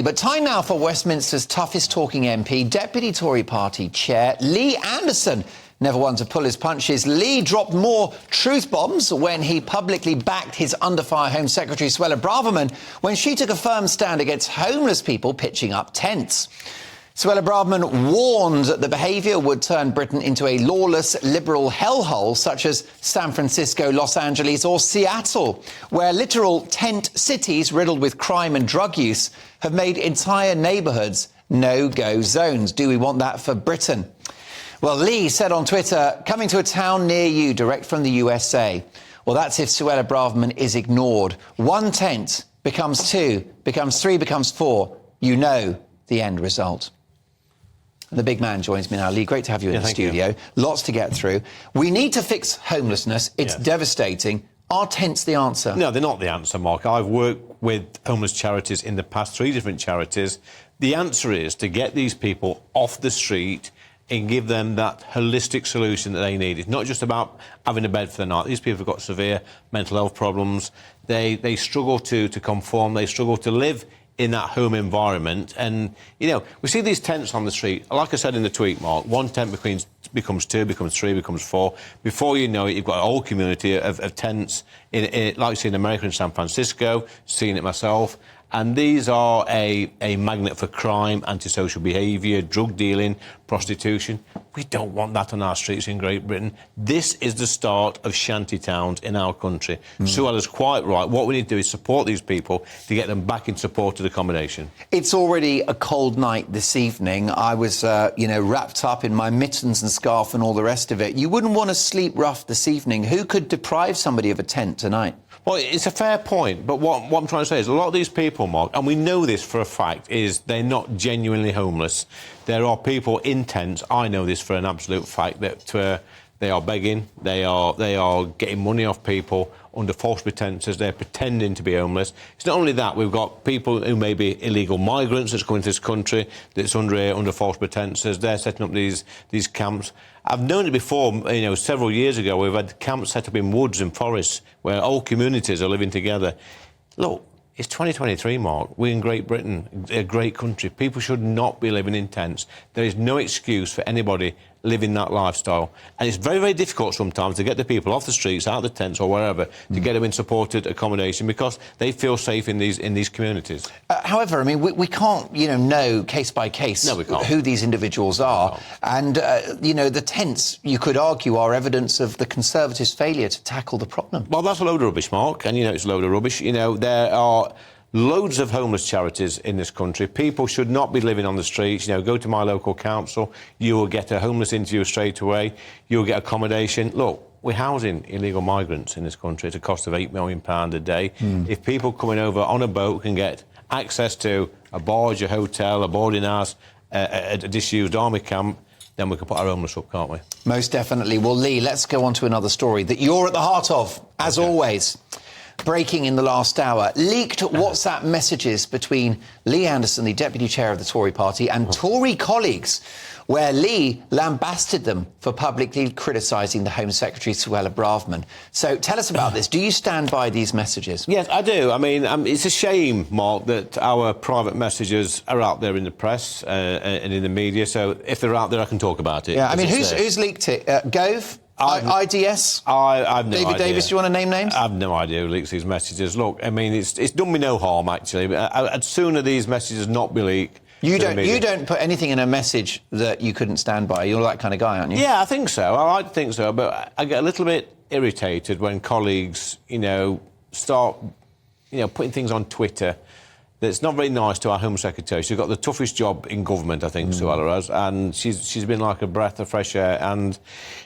Lee. But time now for Westminster's toughest talking MP, Deputy Tory Party Chair Lee Anderson. Never one to pull his punches, Lee dropped more truth bombs when he publicly backed his under-fire Home Secretary Suella Braverman when she took a firm stand against homeless people pitching up tents. Suella Braverman warned that the behaviour would turn Britain into a lawless liberal hellhole such as San Francisco, Los Angeles or Seattle, where literal tent cities riddled with crime and drug use have made entire neighbourhoods no-go zones. Do we want that for Britain? Well, Lee said on Twitter, coming to a town near you, direct from the USA. Well, that's if Suella Braverman is ignored. One tent becomes two, becomes three, becomes four. You know the end result. The big man joins me now. Lee, great to have you in the studio. You. Lots to get through. We need to fix homelessness. It's devastating. Are tents the answer? No, they're not the answer, Mark. I've worked with homeless charities in the past, 3 different charities. The answer is to get these people off the street and give them that holistic solution that they need. It's not just about having a bed for the night. These people have got severe mental health problems. They struggle to conform. They struggle to live in that home environment. And, you know, we see these tents on the street. Like I said in the tweet, Mark, one tent becomes two, becomes three, becomes four. Before you know it, you've got a whole community of tents, like you see in America and San Francisco, seeing it myself. And these are a magnet for crime, antisocial behaviour, drug dealing, prostitution. We don't want that on our streets in Great Britain. This is the start of shanty towns in our country. Suella's quite right. What we need to do is support these people to get them back in supported accommodation. It's already a cold night this evening. I was, wrapped up in my mittens and scarf and all the rest of it. You wouldn't want to sleep rough this evening. Who could deprive somebody of a tent tonight? Well, it's a fair point, but what I'm trying to say is a lot of these people, Mark, and we know this for a fact, is they're not genuinely homeless. There are people in tents, I know this for an absolute fact, that they are begging, they are getting money off people under false pretences, they're pretending to be homeless. It's not only that, we've got people who may be illegal migrants that's coming to this country that's under false pretences, they're setting up these camps. I've known it before, several years ago, we've had camps set up in woods and forests where whole communities are living together. Look, it's 2023, Mark. We're in Great Britain, a great country. People should not be living in tents. There is no excuse for anybody living that lifestyle. And it's very, very difficult sometimes to get the people off the streets, out of the tents or wherever, to get them in supported accommodation because they feel safe in these communities. However, I mean, we can't, know case by case who these individuals are. And, the tents, you could argue, are evidence of the Conservatives' failure to tackle the problem. Well, that's a load of rubbish, Mark, and it's a load of rubbish. There are loads of homeless charities in this country. People should not be living on the streets. Go to my local council, you will get a homeless interview straight away, you'll get accommodation. Look, we're housing illegal migrants in this country at a cost of £8 million a day. If people coming over on a boat can get access to a barge, a hotel, a boarding house, a disused army camp, then we can put our homeless up, can't we? Most definitely. Well, Lee, let's go on to another story that you're at the heart of, as always. Breaking in the last hour, leaked WhatsApp messages between Lee Anderson, the Deputy Chair of the Tory Party, and Tory colleagues, where Lee lambasted them for publicly criticising the Home Secretary, Suella Braverman. So tell us about this. Do you stand by these messages? Yes, I do. I mean, it's a shame, Mark, that our private messages are out there in the press and in the media. So if they're out there, I can talk about it. Yeah, I mean, who's leaked it? Gove? IDS? I've no David idea. Davis, do you want to name names? I've no idea who leaks these messages. Look, I mean, it's done me no harm, actually. But I'd sooner these messages not be leaked. You don't put anything in a message that you couldn't stand by. You're that kind of guy, aren't you? Yeah, I think so. I think so. But I get a little bit irritated when colleagues, start, putting things on Twitter that's not very nice to our Home Secretary. She's got the toughest job in government, I think, Suella has, and she's been like a breath of fresh air. And,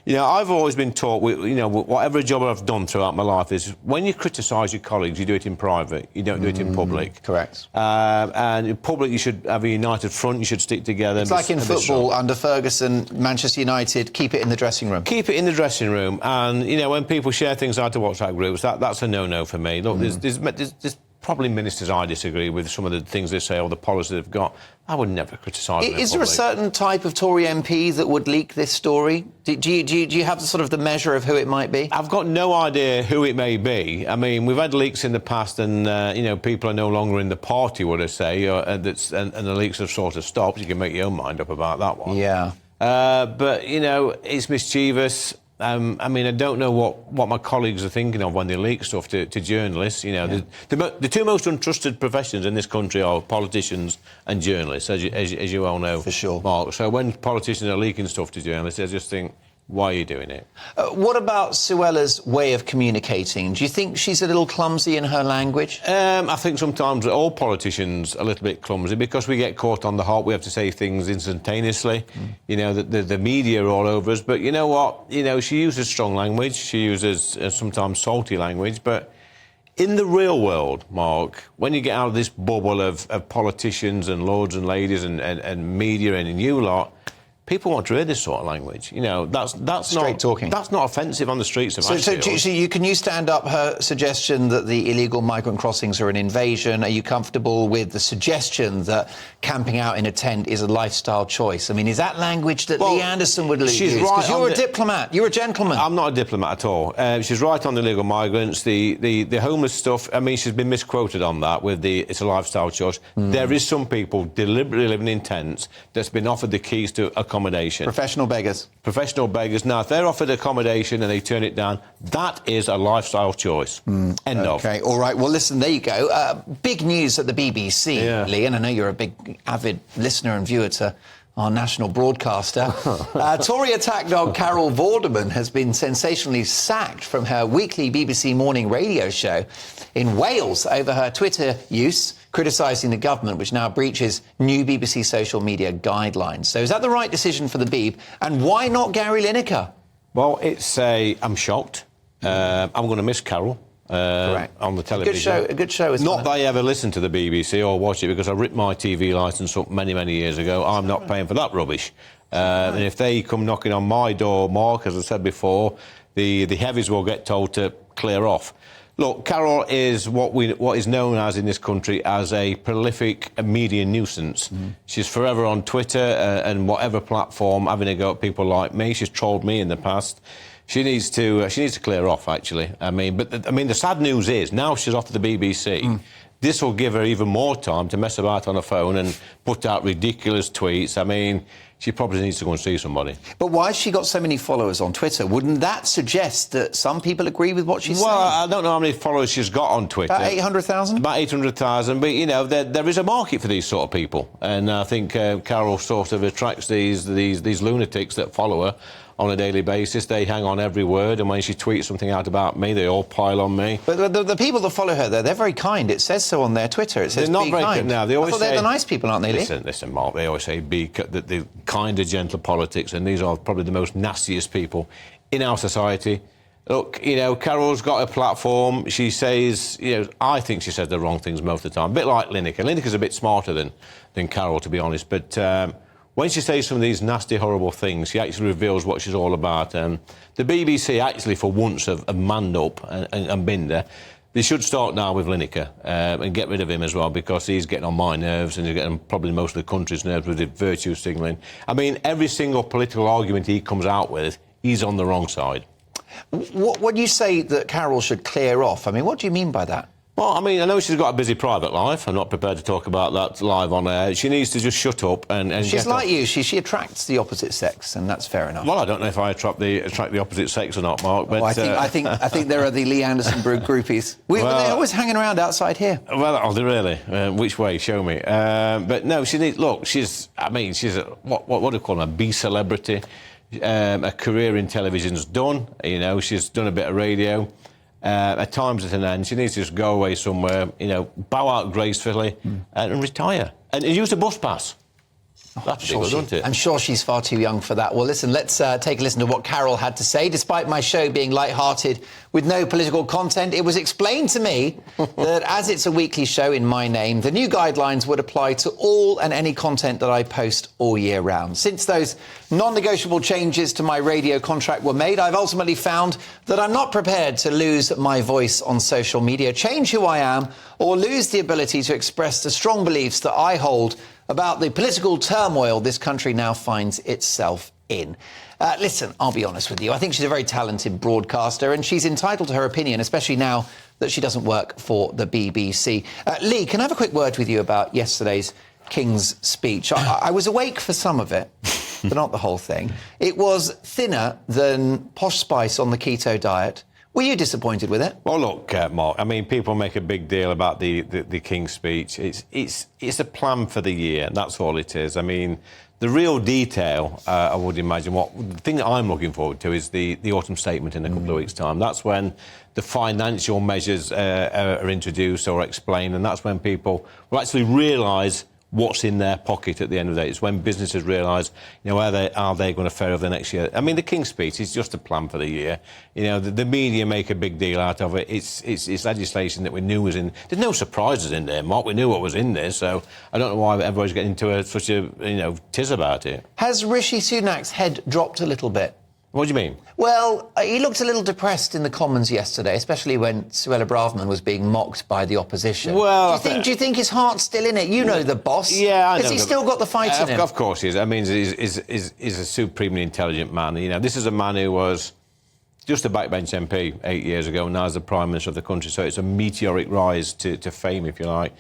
I've always been taught, whatever job I've done throughout my life is when you criticise your colleagues, you do it in private, you don't do it in public. Correct. And in public, you should have a united front, you should stick together. It's like in football, under Ferguson, Manchester United, keep it in the dressing room. Keep it in the dressing room. And, when people share things out to WhatsApp groups, that's a no-no for me. Look, there's probably ministers I disagree with some of the things they say or the policies they've got. I would never criticise them. Is there a certain type of Tory MP that would leak this story? Do you have the measure of who it might be? I've got no idea who it may be. I mean, we've had leaks in the past and, people are no longer in the party, would I say, and the leaks have sort of stopped. You can make your own mind up about that one. Yeah. But, it's mischievous. I don't know what my colleagues are thinking of when they leak stuff to journalists. The two most untrusted professions in this country are politicians and journalists, as you all know. For sure. Mark. So when politicians are leaking stuff to journalists, I just think, why are you doing it? What about Suella's way of communicating? Do you think she's a little clumsy in her language? I think sometimes all politicians are a little bit clumsy because we get caught on the hop. We have to say things instantaneously. The media are all over us. But you know what? She uses strong language. She uses sometimes salty language. But in the real world, Mark, when you get out of this bubble of politicians and lords and ladies and media and you lot, people want to hear this sort of language. That's straight not talking. That's not offensive on the streets of Ashfield. So can you stand up her suggestion that the illegal migrant crossings are an invasion? Are you comfortable with the suggestion that camping out in a tent is a lifestyle choice? I mean, is that language that Lee Anderson would use? She's right. Because you're a diplomat. You're a gentleman. I'm not a diplomat at all. She's right on the illegal migrants. The homeless stuff, I mean, she's been misquoted on that with it's a lifestyle choice. There is some people deliberately living in tents that's been offered the keys to accommodation. Professional beggars. Professional beggars. Now, if they're offered accommodation and they turn it down, that is a lifestyle choice. End of. OK, all right. Well, listen, there you go. Big news at the BBC, Lee, and I know you're a big, avid listener and viewer to our national broadcaster. Tory attack dog Carol Vorderman has been sensationally sacked from her weekly BBC morning radio show in Wales over her Twitter use, criticising the government, which now breaches new BBC social media guidelines. So is that the right decision for the Beeb? And why not Gary Lineker? Well, I'm shocked. I'm going to miss Carol. On the television. A good show. Not that I ever listened to the BBC or watch it because I ripped my TV licence up many, many years ago. I'm not paying for that rubbish. And if they come knocking on my door, Mark, as I said before, the heavies will get told to clear off. Look, Carol is what is known as in this country as a prolific media nuisance. She's forever on Twitter and whatever platform having a go at people like me. She's trolled me in the past. She needs to clear off, actually. The sad news is now she's off to the BBC. This will give her even more time to mess about on her phone and put out ridiculous tweets. I mean, she probably needs to go and see somebody. But why has she got so many followers on Twitter? Wouldn't that suggest that some people agree with what she's saying? Well, I don't know how many followers she's got on Twitter. About 800,000? About 800,000. But, there is a market for these sort of people. And I think Carol sort of attracts these lunatics that follow her on a daily basis. They hang on every word, and when she tweets something out about me, they all pile on me. But the people that follow her, they're very kind. It says so on their Twitter. It says they're not be very kind. Now, they always I thought they're the nice people, aren't they, Lee? Listen, Mark, they always say the kinder, gentle politics, and these are probably the most nastiest people in our society. Look, Carol's got a platform. She says, I think she says the wrong things most of the time. A bit like Lineker. Lineker's a bit smarter than Carol, to be honest, but when she says some of these nasty, horrible things, she actually reveals what she's all about. The BBC actually, for once, have manned up and been there. They should start now with Lineker and get rid of him as well, because he's getting on my nerves and he's getting probably most of the country's nerves with the virtue signalling. I mean, every single political argument he comes out with, he's on the wrong side. When you say that Carol should clear off, I mean, what do you mean by that? Well, I mean, I know she's got a busy private life. I'm not prepared to talk about that live on air. She needs to just shut up and she's get like off. you. She attracts the opposite sex, and that's fair enough. Well, I don't know if I attract the opposite sex or not, Mark. But I think there are the Lee Anderson groupies. They're always hanging around outside here. Well, are they really? Which way? Show me. But no, she needs. Look, she's a what do you call her? A B celebrity. A career in television's done. She's done a bit of radio. At times at an end. She needs to just go away somewhere, bow out gracefully and retire. And use the bus pass. That's good, isn't it? I'm sure she's far too young for that. Well, listen, let's take a listen to what Carol had to say. Despite my show being light-hearted with no political content, it was explained to me that as it's a weekly show in my name, the new guidelines would apply to all and any content that I post all year round. Since those non-negotiable changes to my radio contract were made, I've ultimately found that I'm not prepared to lose my voice on social media, change who I am, or lose the ability to express the strong beliefs that I hold about the political turmoil this country now finds itself in. Listen, I'll be honest with you. I think she's a very talented broadcaster and she's entitled to her opinion, especially now that she doesn't work for the BBC. Lee, can I have a quick word with you about yesterday's King's speech? I was awake for some of it, but not the whole thing. It was thinner than Posh Spice on the keto diet. Were you disappointed with it? Well, look, Mark, I mean, people make a big deal about the King's speech. It's a plan for the year, and that's all it is. I mean, the real detail, I would imagine, the thing that I'm looking forward to is the autumn statement in a couple of weeks' time. That's when the financial measures are introduced or explained, and that's when people will actually realise what's in their pocket at the end of the day. It's when businesses realise, you know, are they going to fare over the next year? I mean, the King's speech is just a plan for the year. You know, the media make a big deal out of it. It's legislation that we knew was in. There's no surprises in there, Mark. We knew what was in there, so I don't know why everybody's getting into such a tiz about it. Has Rishi Sunak's head dropped a little bit? What do you mean? Well, he looked a little depressed in the Commons yesterday, especially when Suella Braverman was being mocked by the opposition. Well, do you think his heart's still in it? You know the boss. Yeah, I know. Has he still got the fight in him? Of course he is. I mean, he's a supremely intelligent man. You know, this is a man who was just a backbench MP 8 years ago, and now is the Prime Minister of the country, so it's a meteoric rise to fame, if you like.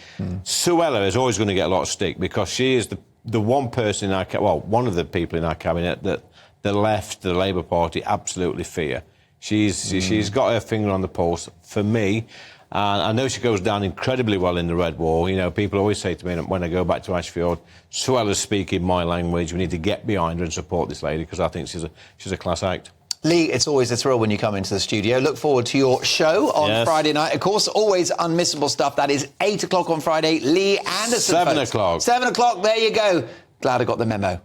Suella is always going to get a lot of stick because she is the one person in our one of the people in our cabinet that the left, the Labour Party, absolutely fear. She's got her finger on the pulse. For me, I know she goes down incredibly well in the Red Wall. You know, people always say to me when I go back to Ashfield, Suella's speaking my language. We need to get behind her and support this lady because I think she's a class act. Lee, it's always a thrill when you come into the studio. Look forward to your show on Friday night. Of course, always unmissable stuff. That is 8 o'clock on Friday. Lee Anderson. 7 o'clock. 7 o'clock, there you go. Glad I got the memo.